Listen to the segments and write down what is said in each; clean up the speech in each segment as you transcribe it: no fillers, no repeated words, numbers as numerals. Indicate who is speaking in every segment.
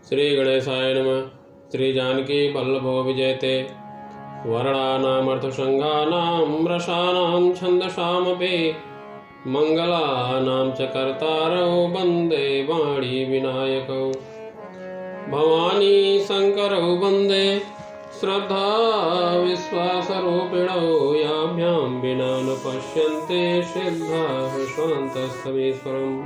Speaker 1: श्री गणेशाय नमः। श्री जानकी वल्लभो विजयते। वर्णानामर्थसंघानां रसानां छन्दसामपि मंगलानां च कर्तारौ वन्दे वाणी विनायकौ। भवानी शंकरौ वन्दे श्रद्धा विश्वासरूपिणौ। याभ्यां विना न पश्यन्ते सिद्धाः स्वान्तस्थमीश्वरम्।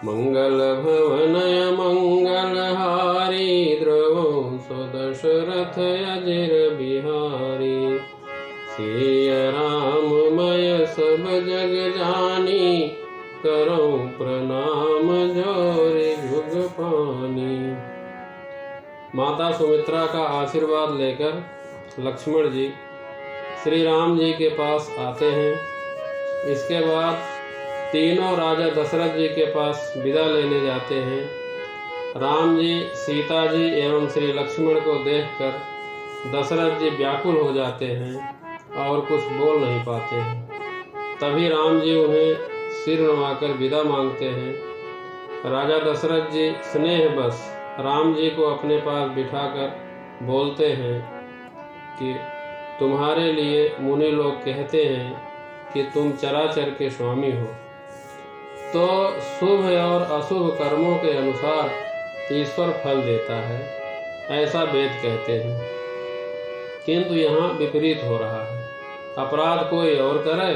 Speaker 1: मंगलभवनय मंगलहारी द्रवंसो दशरथ अजिर बिहारी। सिय राममय सब जग जानी करऊं प्रणाम जोरि जुग पानी। माता सुमित्रा का आशीर्वाद लेकर लक्ष्मण जी श्री राम जी के पास आते हैं। इसके बाद तीनों राजा दशरथ जी के पास विदा लेने जाते हैं। राम जी, सीता जी एवं श्री लक्ष्मण को देखकर दशरथ जी व्याकुल हो जाते हैं और कुछ बोल नहीं पाते हैं। तभी राम जी उन्हें सिर नवाकर विदा मांगते हैं। राजा दशरथ जी स्नेहवश राम जी को अपने पास बिठाकर बोलते हैं कि तुम्हारे लिए मुनि लोग कहते हैं कि तुम चराचर के स्वामी हो, तो शुभ और अशुभ कर्मों के अनुसार ईश्वर फल देता है, ऐसा वेद कहते हैं। किंतु यहाँ विपरीत हो रहा है। अपराध कोई और करे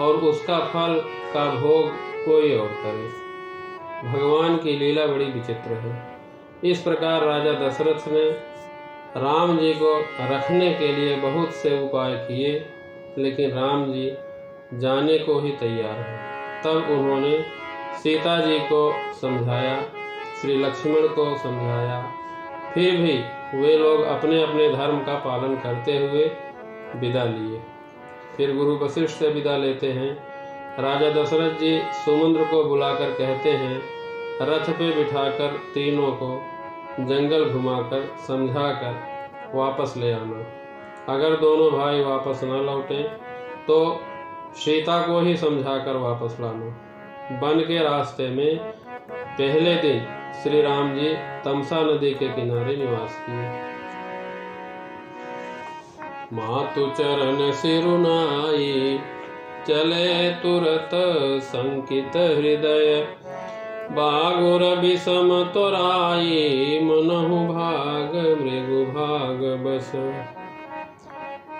Speaker 1: और उसका फल का भोग कोई और करे। भगवान की लीला बड़ी विचित्र है। इस प्रकार राजा दशरथ ने राम जी को रखने के लिए बहुत से उपाय किए, लेकिन राम जी जाने को ही तैयार हैं। तब उन्होंने सीता जी को समझाया, श्री लक्ष्मण को समझाया, फिर भी वे लोग अपने अपने धर्म का पालन करते हुए विदा लिए। फिर गुरु वशिष्ठ से विदा लेते हैं। राजा दशरथ जी सुमंद्र को बुलाकर कहते हैं, रथ पे बिठाकर तीनों को जंगल घुमाकर समझाकर वापस ले आना। अगर दोनों भाई वापस न लौटे तो सीता को ही समझाकर वापस लाना। वन के रास्ते में पहले दिन श्री राम जी तमसा नदी के किनारे निवास किए। मातु चरण सिरुनाई चले तुरत संकित हृदय। बागुर विषम तोराई मनहु भाग मृगु भाग बस।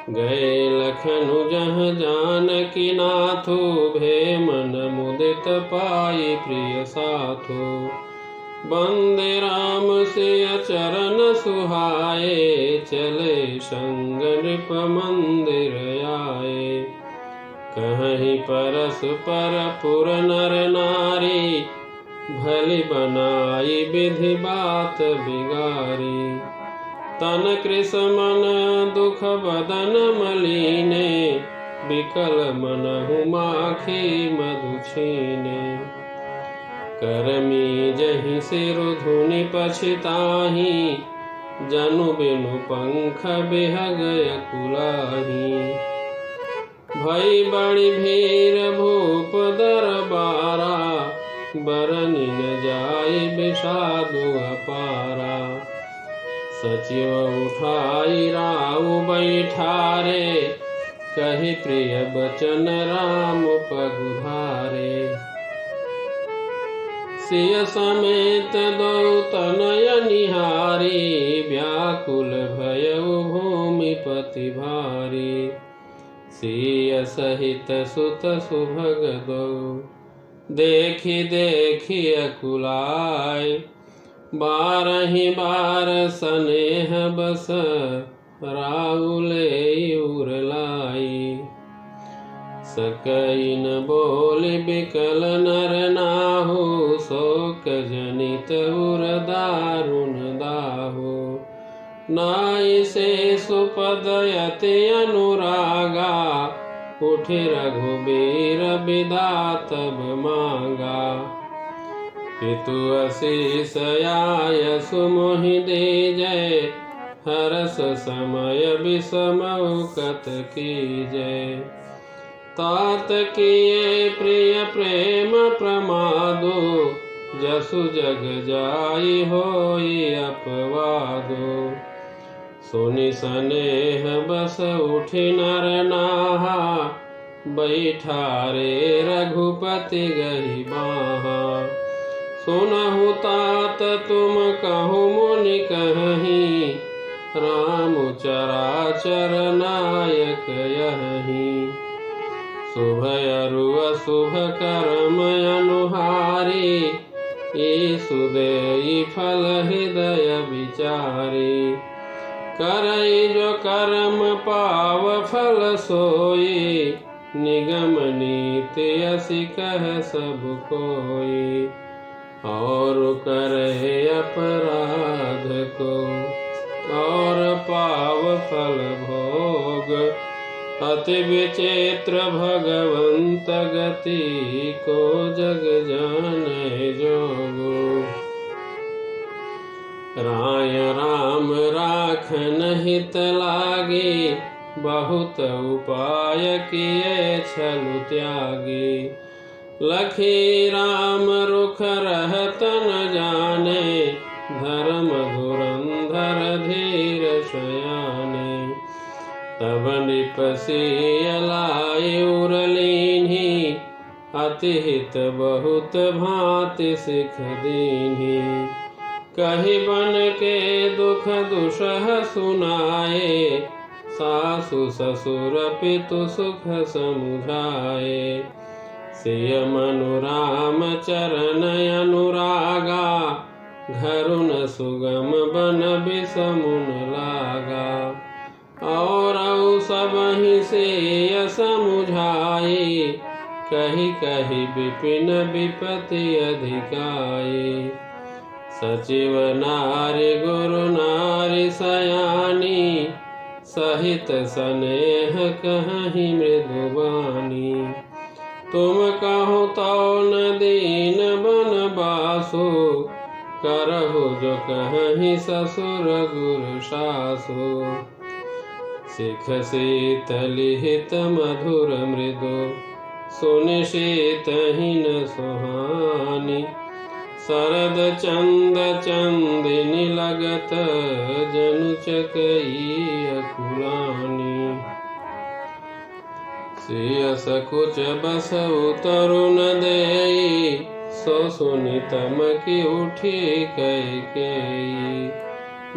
Speaker 1: गए लखनु जह जानकी नाथु भे मन मुदित पाई प्रिय साथु। बंदे राम सिय चरण सुहाए चले संग नृप मंदिर आए। कहीं परस्पर पुर नर नारी भली बनाई विधि बात बिगारी। तन कृष मन दुख बदन मलीने विकल मनहु माखी मधु छीने। करमी जहि सिरु धुनि पछिताही जनु बिनु पंख बिहगय कुलाही। भई बड़ी भीर भूप दरबारा बरनि न जाई विषादु अपारा। सचिव उठाई राउ बैठारे कही प्रिय बचन राम पगुधारे। सिय समेत दो तनय निहारी व्याकुल भयउ भूमिपति भारी। सिय सहित सुत सुभग दो देखी देखी अकुलाय। बारहि बार सनेह बस राउले उरलाई। सकई न बोली बिकल नर नाहु शोक जनित उर दारुण दाहु। नाई से सुपद यति अनुरागा उठि रघुबीर विधातब मांगा। पितु अशीष आय सुमोहि दीजय हरस समय विषम उकत कीजय। तात किए प्रिय प्रेम प्रमादो जसु जग जाई होई अपवादो। सुनि सनेह बस उठि नर नाहा, बैठा रे रघुपति गहि बाहा। सुनहु तात तुम कहु मुनि कहहीं, राम चराचर नायक यहीं। शुभ अरु अशुभ कर्म अनुहारी, ईसु देई फल हृदय विचारी। करई जो कर्म पाव फल सोई, निगम नीति असि कह सब कोई। और करे अपराध को और पाव फल भोग, अति विचित्र भगवंत गति को जग जाने जोगो। राय राम राखन हित लागे, बहुत उपाय किए छलु त्यागे। लखी राम रुख रहत न जाने, धर्म धुरंधर धीर शयाने। तब नृप सिय लाए उरलीन्ही, अति हित बहुत भांति सिख दीन्ही। कहि बन के दुख दुसह सुनाए, सासु ससुर पितु सुख समुझाए। सिय मनु राम चरण अनुरागा, घरुन सुगम बन बिसमुन लागा। और सबहि सेय समुझाए, कहि कहि विपिन विपति अधिकाए। सचिव नारि गुरु नारि सयानी, सहित सनेह कहहि मृदुबानी। तुम कहो तो न दीन बन बासु, करहु जो कहहि ससुर गुरु सासु। सिख शीतलिहित मधुर मृदु, सुनि शीतहीन सुहानी। शरद चंद चंदिनी लगत, जनु चकई अकुलानी। सिय सकुच बस तरुण देई, सो सुनि तम की उठी कैकेयी।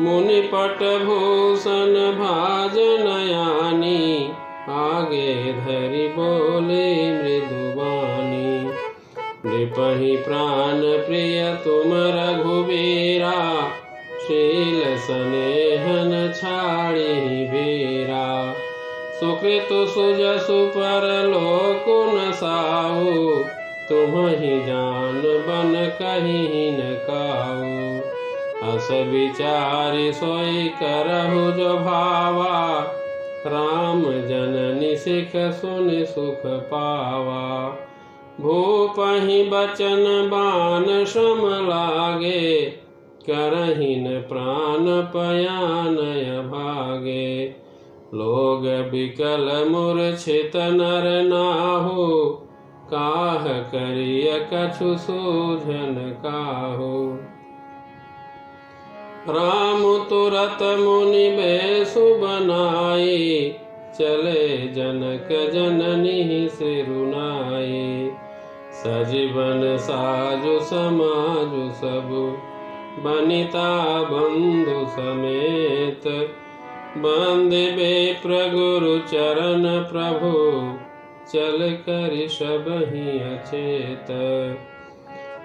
Speaker 1: मुनि पट भूषण भाजनयानी, आगे धरि बोले मृदुबानी। नृपहि प्राण प्रिय तुम रघुबीरा, शील स्नेहन छाड़ि बीरा। सुकृत सुजसु परलोक न साऊ, तुम्हि जान बन कहि न काऊ। अस विचारि सोई करहु जो भावा, राम जननी सिख सुनि सुख पावा। भूपहि बचन बान श्रम लागे, करहिन प्राण पयानय भागे। लोग बिकल मूर्छित नर नाहु, काह करिय कछु सूझन काहू। राम तुरत मुनि बेसु बनाई, चले जनक जननी सिरुनाई। सजीवन साजु समाजु सबु, बनिता बंधु समेत। बंदे बेप्र गुरु चरण प्रभु, चल कर सबहि अचेत।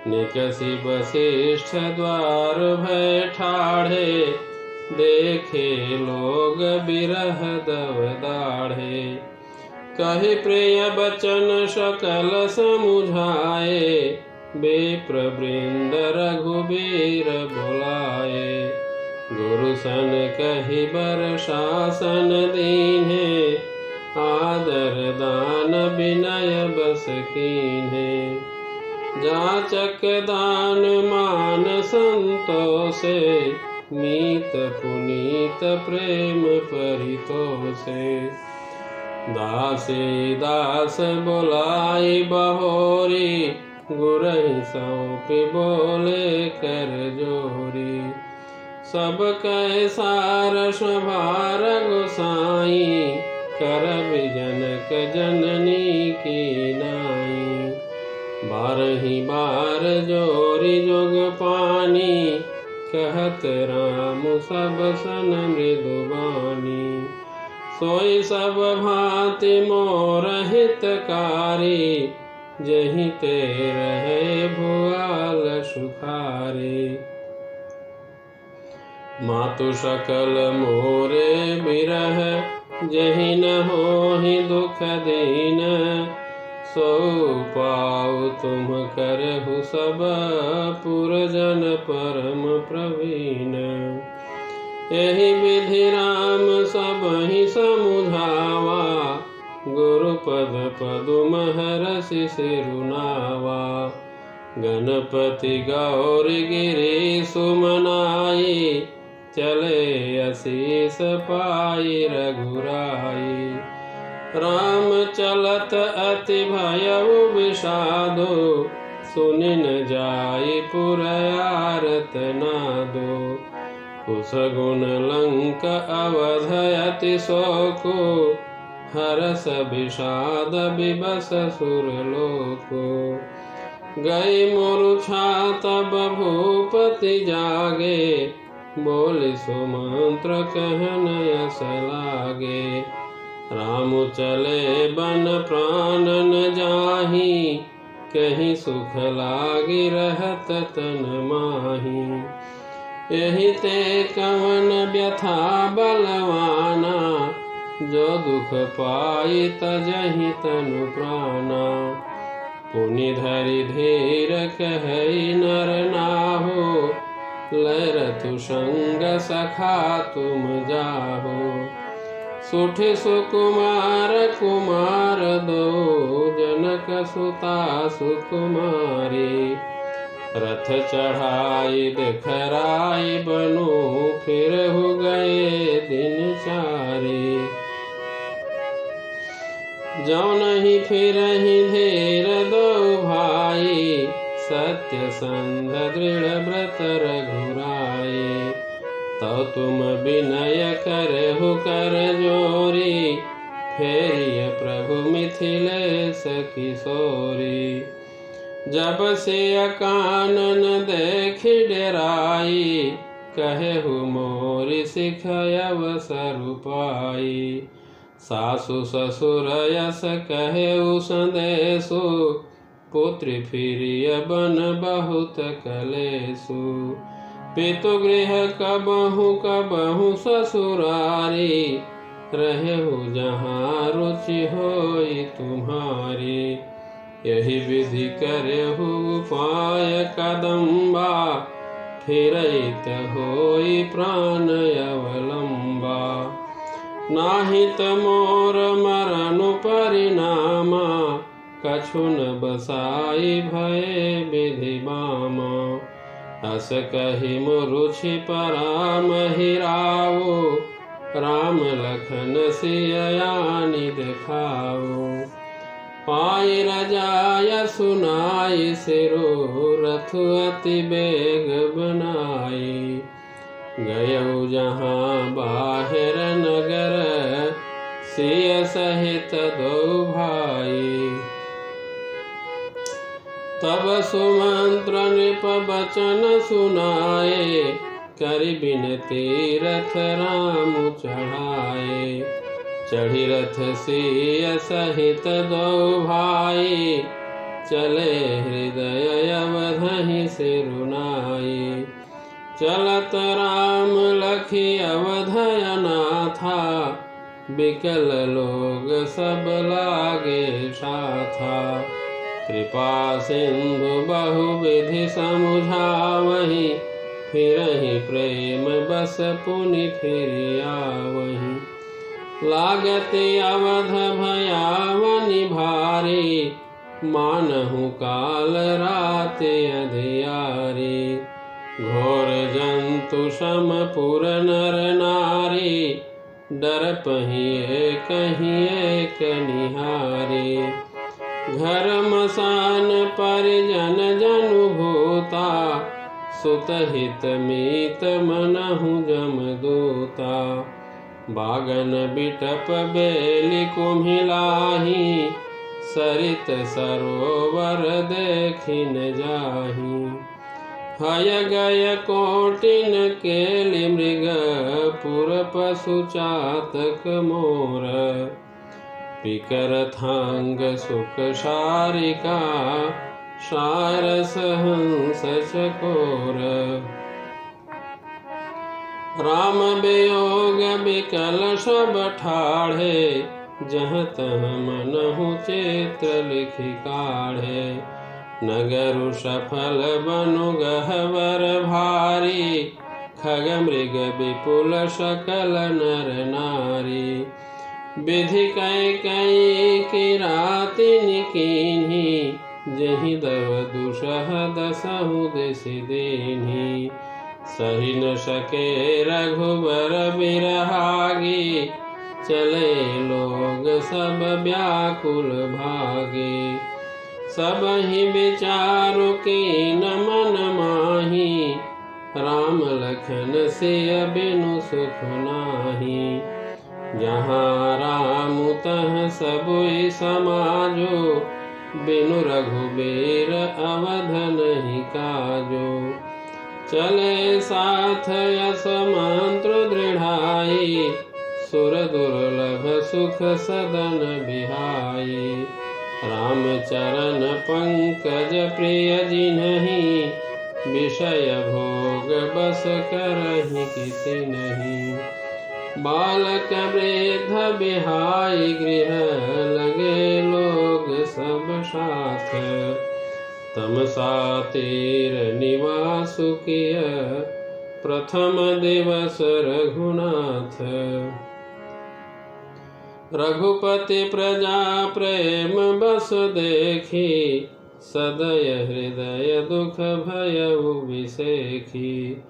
Speaker 1: निकषि वसिष्ठ द्वार भय ठाढ़े, देखे लोग बिरह दव दाढ़े। कहि प्रिय बचन सकल समुझाए, बेप्र वृंद रघुबीर बुलाए। गुरु सन कहि बर शासन दीन्हे, आदर दान विनय बस कीन्हे। जाचक दान मान संतोषे, मीत पुनीत प्रेम परितोषे। दासी दास बुलाई बहोरी, गुरहि सौंपि बोले कर जोरी। सब कह सारस भार गोसाई, करबि जनक जननी की नाई। बारहि बार जोरी जोग पानी, कहत राम सब सन मृदुबानी। सोई सब भांति मोर हितकारी, जहि ते रहे भुआल सुखारे। मातु सकल मोरे बिरह, जहि न होहि दुख दीन। सो पाउ तुम करहु सब पुरजन परम प्रवीण। यही विधि राम सबहि समुझावा, गुरुपद पदुम हरषि सिरुनावा। गणपति गौरी गिरि सुमनाई, चले असीस पाई रघुराई। राम चलत अति भयउ विषादो, सुनि न जाई पुर आरत नादो। कुश गुण लंक अवध अति शोको, हरस विषाद विबस सुरलोको। गई मूर्छा तब भूपति जागे, बोले सुमंत्र कहन यस लागे। राम चले बन प्राण न जाहि, कहीं सुख लागी रहत तन माही। यही ते कवन व्यथा बलवाना, जो दुख पाई तजहि तनु प्राणा। पुनि धरि धीर कहई नर नाहो, लरतु संग सखा तुम जाहो। सुठि सुकुमार कुमार दो, जनक सुता सुकुमारी। रथ चढ़ाई दिखराई बनु, फिर हो गए दिन चारे। जौ नहीं फिरहि धीर दो भाई, सत्य संध दृढ़ व्रत रघुराई। तो तुम विनय करहु कर जोरी, फेरिय प्रभु मिथिलेश किशोरी। जब से कानन देखि डेराई, कहेहु मोरि सिख अवसर पाई। सासु ससुर यस कहेउ संदेशु, पुत्र फिरिय बन बहुत कलेसु। पितु गृह कबहु कबहु ससुरारी, रहेहु जहाँ रुचि होई तुम्हारी। यही विधि करेहु उपाय कदम्बा, फिरइत होई प्राण अवलंबा। नाहित मोर मरनु परिणामा, कछु न बसाई भये विधि बामा। हस कहि मुरुछि परामहि रावो, राम लखन सियानी दिखाओ। पाई रजाय सुनाई सिरो, रथ अति बेग बनाई। गयौ जहाँ बाहिर नगर, सिय सहित दो भाई। तब सुमंत्र नृप बचन सुनाए, करि बिनती रथ राम चढ़ाए। चढ़ी रथ सिय सहित दो भाई, चले हृदय अवधहि सिरुनाई। चलत राम लखी अवधय नाथा, बिकल लोग सब लागे साथा। कृपा सिंधु बहुविधि समुझावहि, फिरहि प्रेम बस पुनि फिरि आवहि। लागति अवध भयावनि भारी, मानहु काल राति अधियारी। घोर जंतु सम पुर नर नारी, डर पहिए कहीं एक निहारी। घर मसान परिजन जनु भूता, सुत हित मीत मनहु जमदूता। बागन बिटप बेली कुम्हिलाही, सरित सरोवर देखिन जाही। हय गय कोटिन केलि मृग, पुर पशु चातक मोर। पिकर थांग सुख शारिका, सारस हंस चकोर। राम वियोग बिकल सब ठाढ़े, जहाँ तहाँ मनहु चित्र लिखि काढ़े। नगरु सफल बनु गहवर भारी, खग मृग विपुल सकल नर नारी। विधि कैकेयी किरातिन कीन्ही, जहि दव दुसह दसहु दिस दीन्ही। सहि न सके रघुबर बिरहागी, चले लोग सब व्याकुल भागे। सबहि विचारु कीन मन माही, राम लखन सिय बिनु सुख नाही। जहाँ राम तहाँ सबुई समाजो, बिनु रघुबीर अवध नहीं काजो। चले साथ यस मंत्र दृढ़ाई, सुर दुर्लभ सुख सदन बिहाई। राम चरण पंकज प्रिय जिन्हि, विषय भोग बस करहि किसी नहीं। बालक वृद्ध बिहाई गृह, लगे लोग सब साथ। तमसा तीर निवासु किय, प्रथम दिवस रघुनाथ। रघुपति प्रजा प्रेम बस देखी, सदय हृदय दुख भयउ विसेखी।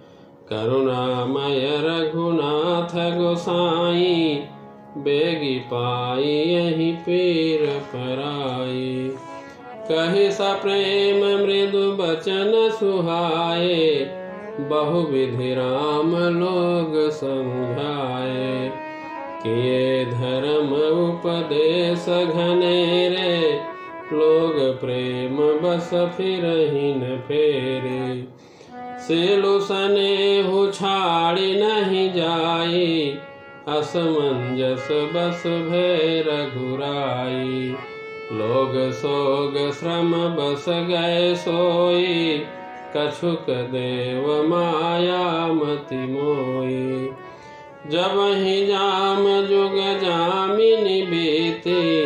Speaker 1: करुणामय रघुनाथ गोसाई, बेगी पाई यही पीर पराई। कहि सप्रेम मृदु बचन सुहाए, बहुविधि राम लोग समझाए। किए धर्म उपदेश घनेरे, लोग प्रेम बस फिरहि न फेरे। सिलु सनेहु छाड़ि नहीं जाई, असमंजस बस भय रघुराई। लोग सोग श्रम बस गए सोई, कछुक देव माया मति मोई। जब ही जाम जुग जामिनी बीती,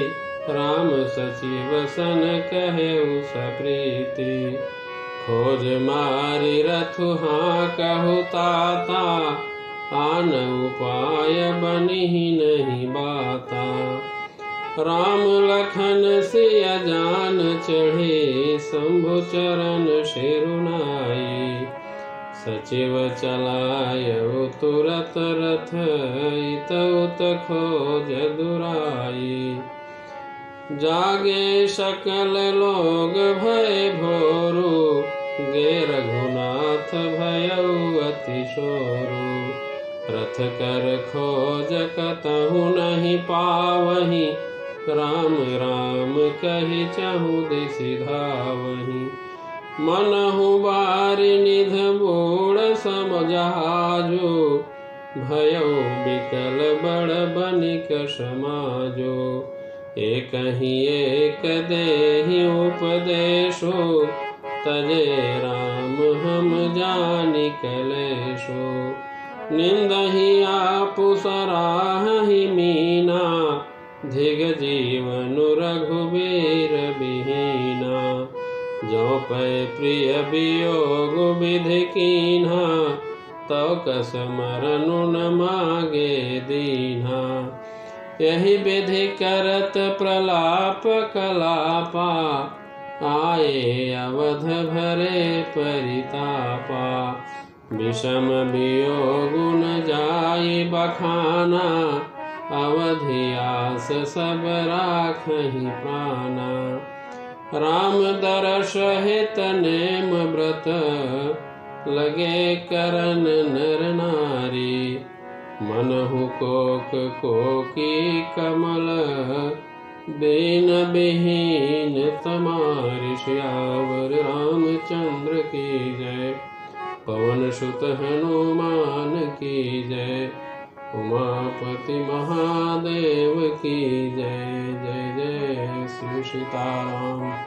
Speaker 1: राम सचिव सन कहेउ सप्रीति। खोज मारि रथु हाँ कहु ताता, आन उपाय बनिहि नहीं बाता। राम लखन सिय जान चढ़े, शंभु चरण शिरुनाई। सचिव चलायउ तुरत रथ, इत उत खोज दुराई। जागे सकल लोग भय भोरु, गे रघुनाथ भयउ अति शोरु। रथ कर खोज कतहु नहीं पावहीं, राम राम कहि चहु दिस धावहीं। मनहु बारि निध बूढ़ सम जहाजो, भयउ बिकल बड़ बनिक समाजो। एकहि एक देहि उपदेशो, तजे राम हम जानि कलेशो। निंदहि आपु सराहहि मीना, धिग जीवनु रघुबीर बिहीना। जो पै प्रिय वियोग विधि कीन्हा, तौ कस मरनु न मागे दीन्हा। यही विधि करत प्रलाप कलापा, आए अवध भरे परितापा। विषम वियोग न जाई बखाना, अवधि आस सब राखहि प्राणा। राम दर्श हित नेम व्रत लगे करन नर नारी। मनहु कोक कोकी कमल दीन विहीन तमारि। सियावर रामचंद्र की जय। पवन सुत हनुमान की जय। उमापति महादेव की जय। जय जय श्री सीताराम।